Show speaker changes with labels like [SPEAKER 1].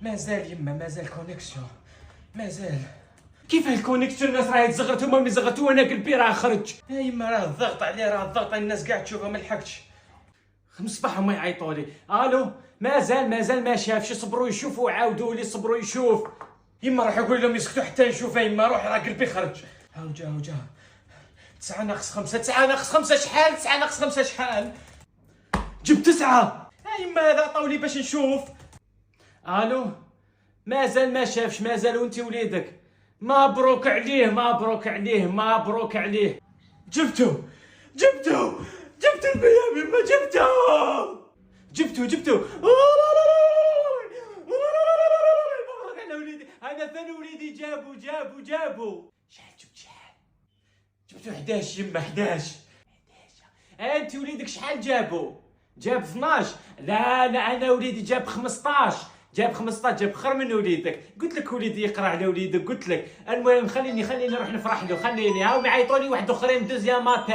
[SPEAKER 1] مازال يما، مازال كونيكسيون، مازال. كيفاه الكونيكسيون؟ الناس راهي تزغرت، هما ملي زغرتو انا قلبي راه خرج. يا يما راه الضغط عليه، راه الضغط على الناس كاع تشوفها، ما لحقتش. خمس صباح هما يعيطوا لي. الو، مازال ما شافش، صبروا يشوفوا، عاودوا لي صبروا يشوف. يما راح يقول لهم يسكتوا حتى نشوفها. يما روح، راه قلبي خرج. هاو جا 9 ناقص 5، 9 ناقص 5 شحال؟ 9 ناقص 5 شحال؟ جبت 9. يا يما هذا عطاولي باش نشوف. الو، مازال ما شافش، مازال وانت وليدك. مبروك عليه، مبروك عليه، مبروك عليه. جبتو البيام يما، جبتو. مبروك على وليدي. انا ثاني وليدي جابوا. شحال جبت؟ جبتو 11 يما، 11. انت وليدك شحال جاب 12. لا انا وليدي جاب 15. جاب خير من وليدك. قلت لك وليدي يقرا على وليدك، قلت لك. المهم خليني نروح نفرح له. خليني هاو يعيطوا لي واحد اخرين دوزيام ابل.